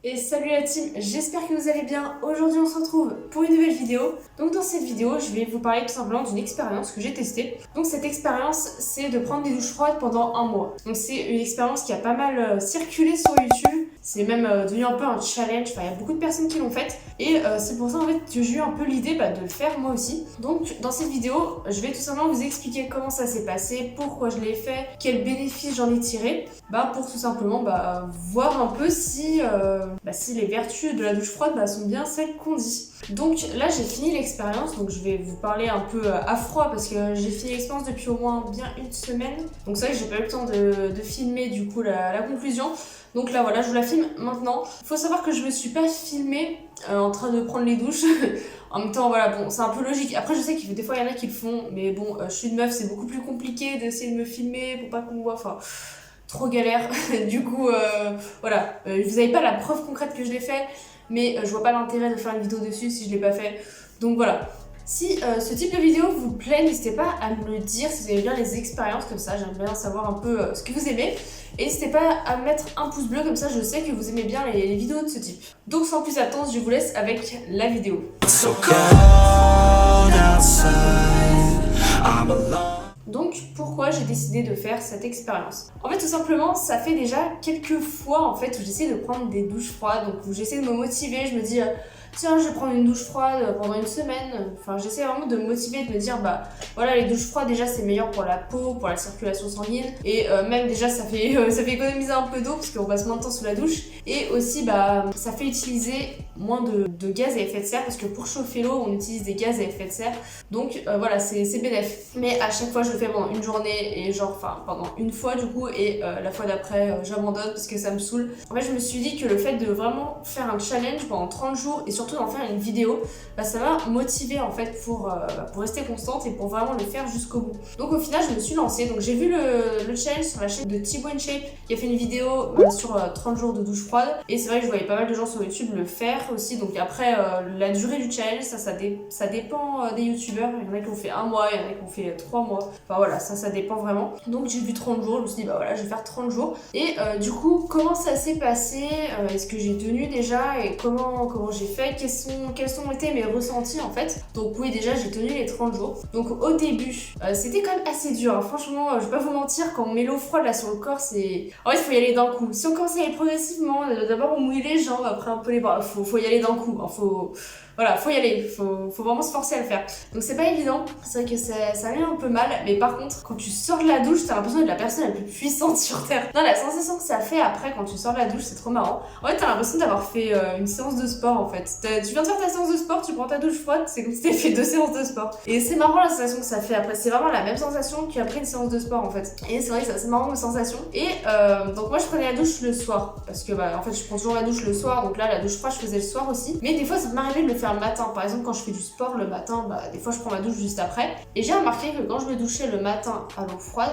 Et salut la team, j'espère que vous allez bien. Aujourd'hui on se retrouve pour une nouvelle vidéo. Donc dans cette vidéo je vais vous parler tout simplement d'une expérience que j'ai testée. Donc cette expérience c'est de prendre des douches froides pendant un mois. Donc c'est une expérience qui a pas mal circulé sur YouTube. C'est même devenu un peu un challenge, enfin il y a beaucoup de personnes qui l'ont faite. Et c'est pour ça en fait que j'ai eu un peu l'idée de le faire moi aussi. Donc dans cette vidéo je vais tout simplement vous expliquer comment ça s'est passé, pourquoi je l'ai fait, quels bénéfices j'en ai tiré. Pour tout simplement voir un peu si les vertus de la douche froide sont bien celles qu'on dit. Donc là j'ai fini l'expérience, donc je vais vous parler un peu à froid parce que j'ai fini l'expérience depuis au moins bien une semaine. Donc c'est vrai que j'ai pas eu le temps de filmer du coup la conclusion. Donc là voilà, je vous la filme maintenant. Faut savoir que je me suis pas filmée en train de prendre les douches. En même temps voilà, bon c'est un peu logique. Après je sais qu'il des fois il y en a qui le font, mais bon je suis une meuf, c'est beaucoup plus compliqué d'essayer de me filmer pour pas qu'on me voit, enfin trop galère. Du coup voilà, vous avez pas la preuve concrète que je l'ai fait, mais je vois pas l'intérêt de faire une vidéo dessus si je l'ai pas fait. Donc voilà. Si ce type de vidéo vous plaît, n'hésitez pas à me le dire si vous aimez bien les expériences comme ça, j'aime bien savoir un peu ce que vous aimez. Et n'hésitez pas à mettre un pouce bleu, comme ça je sais que vous aimez bien les vidéos de ce type. Donc sans plus attendre, je vous laisse avec la vidéo. Donc pourquoi j'ai décidé de faire cette expérience? En fait tout simplement ça fait déjà quelques fois en fait où j'essaie de prendre des douches froides, donc où j'essaie de me motiver, je me dis tiens je vais prendre une douche froide pendant une semaine, enfin j'essaie vraiment de me motiver, de me dire voilà les douches froides déjà c'est meilleur pour la peau, pour la circulation sanguine et même déjà ça fait économiser un peu d'eau parce qu'on passe moins de temps sous la douche et aussi ça fait utiliser moins de gaz à effet de serre parce que pour chauffer l'eau on utilise des gaz à effet de serre, donc voilà c'est bénéf. Mais à chaque fois je le fais pendant une journée et pendant une fois du coup et la fois d'après j'abandonne parce que ça me saoule. En fait je me suis dit que le fait de vraiment faire un challenge pendant 30 jours et surtout d'en faire une vidéo, ça m'a motivée en fait pour rester constante et pour vraiment le faire jusqu'au bout. Donc au final je me suis lancée, donc j'ai vu le challenge sur la chaîne de Thibaut InShape qui a fait une vidéo sur 30 jours de douche froide et c'est vrai que je voyais pas mal de gens sur YouTube le faire aussi. Donc après la durée du challenge ça dépend des youtubeurs, il y en a qui ont fait un mois, il y en a qui ont fait 3 mois, enfin voilà ça dépend vraiment. Donc j'ai vu 30 jours, je me suis dit voilà je vais faire 30 jours et du coup comment ça s'est passé, est-ce que j'ai tenu déjà et comment j'ai fait, quels ont été mes ressentis en fait. Donc oui déjà j'ai tenu les 30 jours. Donc au début c'était quand même assez dur, hein. Franchement je vais pas vous mentir, quand on met l'eau froide là sur le corps c'est... En fait il faut y aller d'un coup. Si on commence à y aller progressivement, d'abord on mouille les jambes, après un peu les bras, faut y aller d'un coup, hein. Faut y aller, faut vraiment se forcer à le faire. Donc c'est pas évident, c'est vrai que ça met un peu mal, mais par contre, quand tu sors de la douche, t'as l'impression d'être la personne la plus puissante sur Terre. Non, la sensation que ça fait après quand tu sors de la douche, c'est trop marrant. En fait, t'as l'impression d'avoir fait une séance de sport en fait. Tu viens de faire ta séance de sport, tu prends ta douche froide, c'est comme si t'avais fait 2 séances de sport. Et c'est marrant la sensation que ça fait après, c'est vraiment la même sensation qu'après une séance de sport en fait. Et c'est vrai que c'est assez marrant comme sensation. Et donc moi je prenais la douche le soir, parce que en fait je prends toujours la douche le soir, donc là la douche froide je faisais le soir aussi. Mais des fois ça m'arrivait de le faire le matin. Par exemple quand je fais du sport le matin, des fois je prends ma douche juste après. Et j'ai remarqué que quand je me douchais le matin à l'eau froide,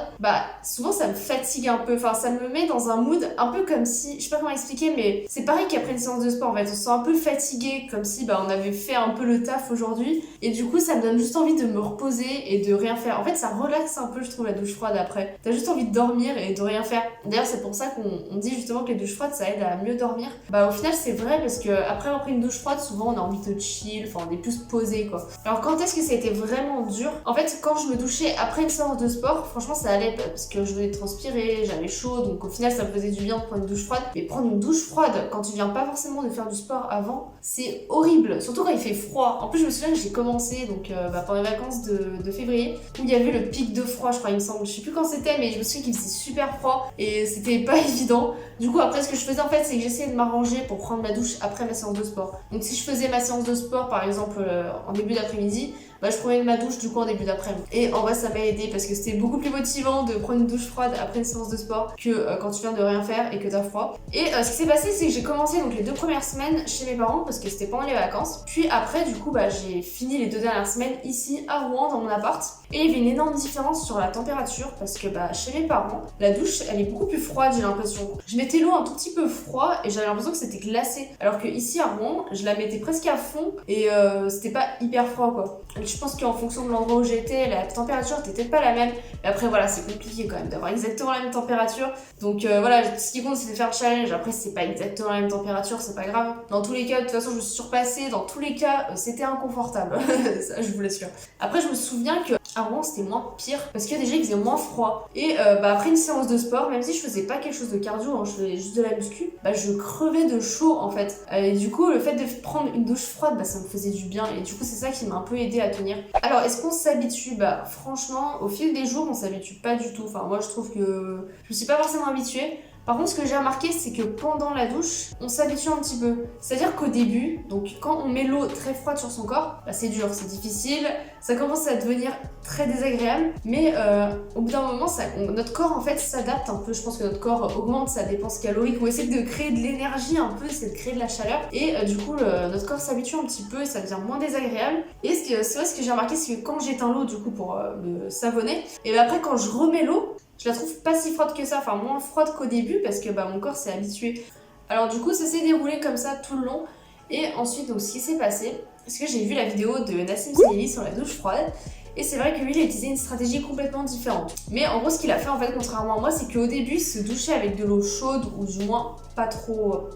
souvent ça me fatigue un peu. Enfin ça me met dans un mood un peu comme si, je sais pas comment expliquer, mais c'est pareil qu'après une séance de sport en fait. On se sent un peu fatigué, comme si on avait fait un peu le taf aujourd'hui. Et du coup ça me donne juste envie de me reposer et de rien faire. En fait ça relaxe un peu je trouve la douche froide après. T'as juste envie de dormir et de rien faire. D'ailleurs c'est pour ça qu'on dit justement que les douches froides ça aide à mieux dormir. Au final c'est vrai parce que après avoir pris une douche froide souvent on a envie de chill, enfin on est plus posé quoi. Alors quand est-ce que ça a été vraiment dur? En fait quand je me douchais après une séance de sport, franchement ça allait parce que je venais de transpirer, j'avais chaud, donc au final ça me faisait du bien de prendre une douche froide. Mais prendre une douche froide quand tu viens pas forcément de faire du sport avant, c'est horrible, surtout quand il fait froid. En plus je me souviens que j'ai commencé donc pendant les vacances de février où il y avait le pic de froid je crois il me semble, je sais plus quand c'était mais je me souviens qu'il faisait super froid et c'était pas évident. Du coup après ce que je faisais en fait c'est que j'essayais de m'arranger pour prendre ma douche après ma séance de sport. Donc si je faisais ma séance de sport par exemple en début d'après-midi, je prenais ma douche du coup en début d'après-midi. Et en vrai ça m'a aidé parce que c'était beaucoup plus motivant de prendre une douche froide après une séance de sport que quand tu viens de rien faire et que t'as froid. Et ce qui s'est passé c'est que j'ai commencé donc les 2 premières semaines chez mes parents parce que c'était pendant les vacances. Puis après du coup j'ai fini les 2 dernières semaines ici à Rouen dans mon appart. Et il y avait une énorme différence sur la température parce que chez mes parents, la douche elle est beaucoup plus froide j'ai l'impression. Je mettais l'eau un tout petit peu froid et j'avais l'impression que c'était glacé. Alors que ici à Rouen, je la mettais presque à fond et c'était pas hyper froid quoi. je pense qu'en fonction de l'endroit où j'étais, la température n'était peut-être pas la même. Mais après voilà, c'est compliqué quand même d'avoir exactement la même température. Donc voilà, ce qui compte c'est de faire le challenge. Après si c'est pas exactement la même température, c'est pas grave. Dans tous les cas, de toute façon je me suis surpassée. Dans tous les cas, c'était inconfortable. Ça je vous l'assure. Après je me souviens que avant c'était moins pire parce que déjà il faisait moins froid. Et après une séance de sport, même si je faisais pas quelque chose de cardio, hein, je faisais juste de la muscu, je crevais de chaud en fait. Et du coup le fait de prendre une douche froide, ça me faisait du bien. Et du coup c'est ça qui m'a un peu aidé à tenir. Alors est-ce qu'on s'habitue? Franchement au fil des jours on s'habitue pas du tout. Enfin moi je trouve que je me suis pas forcément habituée. Par contre, ce que j'ai remarqué, c'est que pendant la douche, on s'habitue un petit peu. C'est-à-dire qu'au début, donc quand on met l'eau très froide sur son corps, c'est dur, c'est difficile, ça commence à devenir très désagréable, mais au bout d'un moment, notre corps en fait s'adapte un peu. Je pense que notre corps augmente sa dépense calorique, on essaie de créer de l'énergie un peu, c'est de créer de la chaleur, et du coup, notre corps s'habitue un petit peu et ça devient moins désagréable. Et c'est vrai, ce que j'ai remarqué, c'est que quand j'éteins l'eau, du coup, pour me savonner, et après, quand je remets l'eau, je la trouve pas si froide que ça, enfin moins froide qu'au début parce que mon corps s'est habitué. Alors du coup ça s'est déroulé comme ça tout le long. Et ensuite donc ce qui s'est passé, parce que j'ai vu la vidéo de Nassim Sanaily sur la douche froide. Et c'est vrai que lui il a utilisé une stratégie complètement différente. Mais en gros ce qu'il a fait en fait contrairement à moi, c'est qu'au début il se douchait avec de l'eau chaude ou du moins pas trop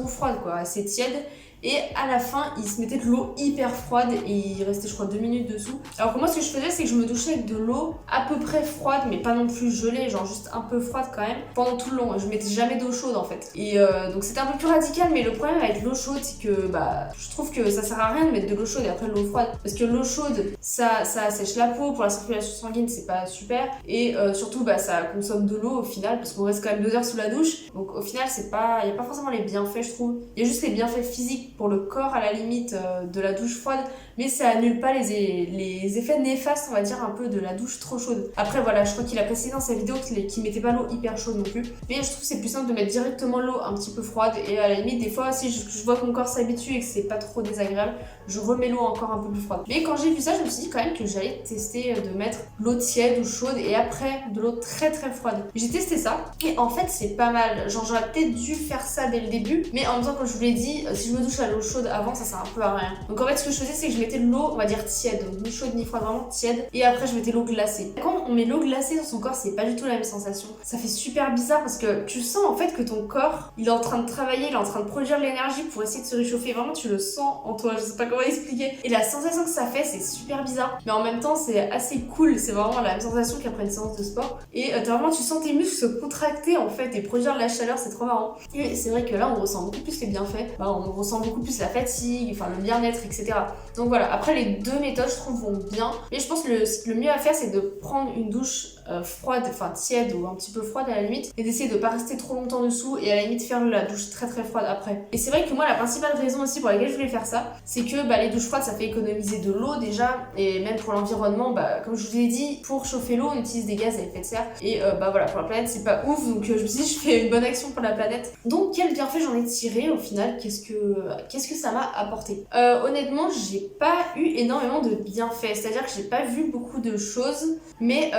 froide quoi, assez tiède. Et à la fin, il se mettait de l'eau hyper froide et il restait je crois 2 minutes dessous. Alors que moi ce que je faisais c'est que je me douchais avec de l'eau à peu près froide mais pas non plus gelée, genre juste un peu froide quand même pendant tout le long. Je mettais jamais d'eau chaude en fait. Et donc c'était un peu plus radical, mais le problème avec l'eau chaude c'est que je trouve que ça sert à rien de mettre de l'eau chaude et après de l'eau froide. Parce que l'eau chaude ça sèche la peau, pour la circulation sanguine c'est pas super. Et surtout ça consomme de l'eau au final parce qu'on reste quand même 2 heures sous la douche. Donc au final il n'y a pas forcément les bienfaits je trouve. Il y a juste les bienfaits physiques pour le corps à la limite de la douche froide, mais ça annule pas les effets néfastes on va dire un peu de la douche trop chaude. Après voilà, je crois qu'il a précisé dans sa vidéo qu'il mettait pas l'eau hyper chaude non plus, mais je trouve que c'est plus simple de mettre directement l'eau un petit peu froide. Et à la limite des fois si je vois que mon corps s'habitue et que c'est pas trop désagréable, je remets l'eau encore un peu plus froide. Mais quand j'ai vu ça, je me suis dit quand même que j'allais tester de mettre l'eau tiède ou chaude et après de l'eau très très froide. J'ai testé ça et en fait c'est pas mal. Genre j'aurais peut-être dû faire ça dès le début, mais en même temps comme je vous l'ai dit, si je me douche à l'eau chaude avant, ça sert un peu à rien. Donc en fait ce que je faisais c'est que je mettais de l'eau, on va dire tiède, donc ni chaude ni froide, vraiment tiède, et après je mettais l'eau glacée. Quand on met l'eau glacée dans son corps, c'est pas du tout la même sensation. Ça fait super bizarre parce que tu sens en fait que ton corps, il est en train de travailler, il est en train de produire de l'énergie pour essayer de se réchauffer. Vraiment tu le sens en toi, je sais pas comment expliquer. Et la sensation que ça fait, c'est super bizarre. Mais en même temps c'est assez cool, c'est vraiment la même sensation qu'après une séance de sport. Et vraiment tu sens tes muscles se contracter en fait et produire de la chaleur, c'est trop marrant. Et c'est vrai que là on ressent beaucoup plus les bienfaits, on ressent beaucoup plus la fatigue, enfin le bien-être, etc. Donc voilà, après les deux méthodes je trouve vont bien, mais je pense que le mieux à faire c'est de prendre une douche froide, enfin tiède ou un petit peu froide à la limite, et d'essayer de pas rester trop longtemps dessous et à la limite faire la douche très très froide après. Et c'est vrai que moi la principale raison aussi pour laquelle je voulais faire ça, c'est que les douches froides ça fait économiser de l'eau déjà, et même pour l'environnement, comme je vous l'ai dit, pour chauffer l'eau on utilise des gaz à effet de serre, et voilà, pour la planète c'est pas ouf, donc je me suis dit je fais une bonne action pour la planète. Donc quel bienfait j'en ai tiré au final, qu'est-ce que ça m'a apporté? Honnêtement j'ai pas eu énormément de bienfaits, c'est-à-dire que j'ai pas vu beaucoup de choses, mais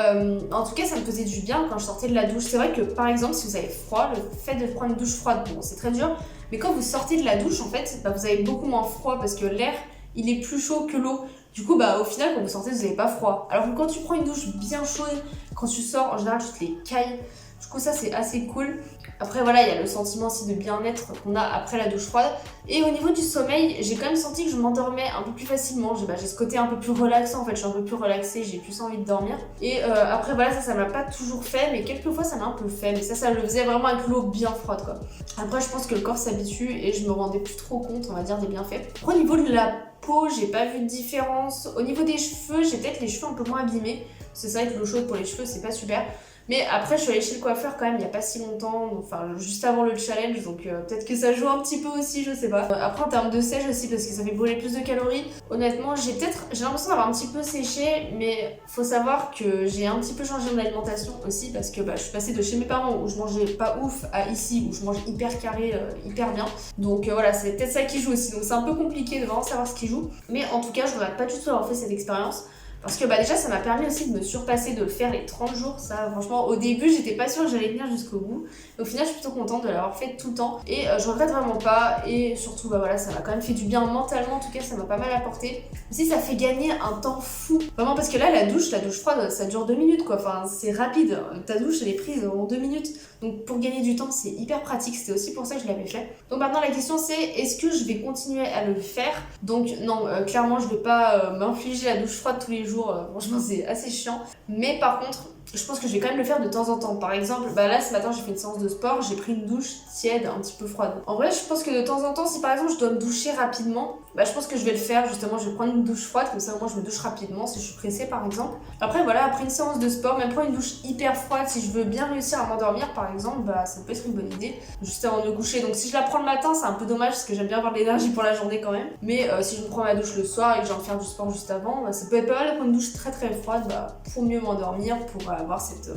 en tout cas ça me faisait du bien quand je sortais de la douche. C'est vrai que par exemple si vous avez froid, le fait de prendre une douche froide, bon c'est très dur, mais quand vous sortez de la douche en fait, vous avez beaucoup moins froid parce que l'air il est plus chaud que l'eau. Du coup au final quand vous sortez vous n'avez pas froid. Alors que quand tu prends une douche bien chaude, quand tu sors en général tu te les cailles. Du coup ça c'est assez cool. Après voilà, il y a le sentiment aussi de bien-être qu'on a après la douche froide. Et au niveau du sommeil, j'ai quand même senti que je m'endormais un peu plus facilement. J'ai ce côté un peu plus relaxant en fait, je suis un peu plus relaxée, j'ai plus envie de dormir. Et après voilà, ça m'a pas toujours fait, mais quelques fois ça m'a un peu fait. Mais ça le faisait vraiment avec l'eau bien froide quoi. Après je pense que le corps s'habitue et je me rendais plus trop compte, on va dire, des bienfaits. Après, au niveau de la peau, j'ai pas vu de différence. Au niveau des cheveux, j'ai peut-être les cheveux un peu moins abîmés. C'est vrai que l'eau chaude pour les cheveux c'est pas super. Mais après je suis allée chez le coiffeur quand même il y a pas si longtemps, enfin juste avant le challenge, donc peut-être que ça joue un petit peu aussi, je sais pas. Après en termes de sèche aussi, parce que ça fait brûler plus de calories, honnêtement j'ai l'impression d'avoir un petit peu séché, mais faut savoir que j'ai un petit peu changé mon alimentation aussi, parce que je suis passée de chez mes parents où je mangeais pas ouf à ici où je mange hyper carré, hyper bien. Donc voilà, c'est peut-être ça qui joue aussi, donc c'est un peu compliqué de vraiment savoir ce qui joue. Mais en tout cas je regrette pas du tout d'avoir fait cette expérience. Parce que déjà ça m'a permis aussi de me surpasser, de le faire les 30 jours. Ça franchement au début j'étais pas sûre que j'allais tenir jusqu'au bout. Au final je suis plutôt contente de l'avoir fait tout le temps et je regrette vraiment pas. Et surtout voilà, ça m'a quand même fait du bien mentalement, en tout cas ça m'a pas mal apporté. Aussi ça fait gagner un temps fou. Vraiment parce que là la douche froide ça dure 2 minutes quoi, enfin c'est rapide. Ta douche elle est prise en 2 minutes. Donc pour gagner du temps c'est hyper pratique, c'était aussi pour ça que je l'avais fait. Donc maintenant la question c'est est-ce que je vais continuer à le faire? Donc non, clairement je vais pas m'infliger la douche froide tous les jours, franchement c'est assez chiant. Mais par contre je pense que je vais quand même le faire de temps en temps. Par exemple, là ce matin j'ai fait une séance de sport, j'ai pris une douche tiède, un petit peu froide. En vrai, je pense que de temps en temps, si par exemple je dois me doucher rapidement, je pense que je vais le faire. Justement, je vais prendre une douche froide, comme ça au moins je me douche rapidement si je suis pressée par exemple. Après voilà, après une séance de sport, même prendre une douche hyper froide, si je veux bien réussir à m'endormir par exemple, ça peut être une bonne idée, juste avant de me coucher. Donc si je la prends le matin, c'est un peu dommage parce que j'aime bien avoir de l'énergie pour la journée quand même. Mais si je me prends ma douche le soir et que j'ai envie de faire du sport juste avant, ça peut être pas mal de prendre une douche très très froide pour mieux m'endormir, pour avoir cette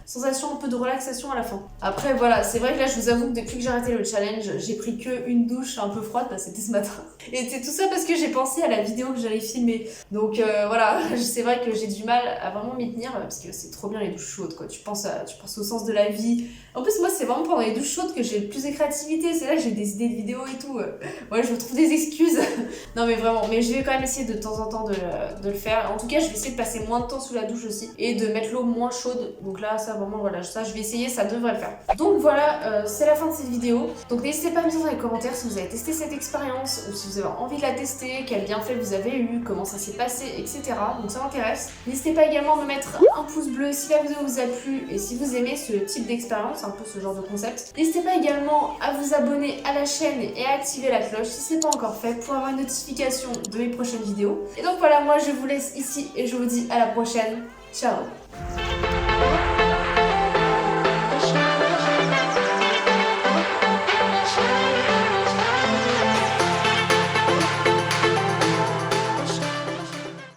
sensation un peu de relaxation à la fin. Après voilà, c'est vrai que là je vous avoue que depuis que j'ai arrêté le challenge, j'ai pris que une douche un peu froide, c'était ce matin. Et c'est tout ça parce que j'ai pensé à la vidéo que j'allais filmer. Donc voilà, c'est vrai que j'ai du mal à vraiment m'y tenir parce que c'est trop bien les douches chaudes quoi. Tu penses au sens de la vie. En plus moi c'est vraiment pendant les douches chaudes que j'ai le plus de créativité, c'est là que j'ai des idées de vidéos et tout. Ouais, je me trouve des excuses. Non mais vraiment, mais je vais quand même essayer de temps en temps de le faire. En tout cas je vais essayer de passer moins de temps sous la douche aussi et de mettre l'eau moins chaude. Donc là ça vraiment voilà, ça je vais essayer, ça devrait le faire. Donc voilà, c'est la fin de cette vidéo. Donc n'hésitez pas à me dire dans les commentaires si vous avez testé cette expérience ou si vous avez envie de la tester, quel bienfait vous avez eu, comment ça s'est passé, etc. Donc ça m'intéresse. N'hésitez pas également à me mettre un pouce bleu si la vidéo vous a plu et si vous aimez ce type d'expérience, un peu ce genre de concept. N'hésitez pas également à vous abonner à la chaîne et à activer la cloche si ce n'est pas encore fait pour avoir une notification de mes prochaines vidéos. Et donc voilà, moi je vous laisse ici et je vous dis à la prochaine. Ciao!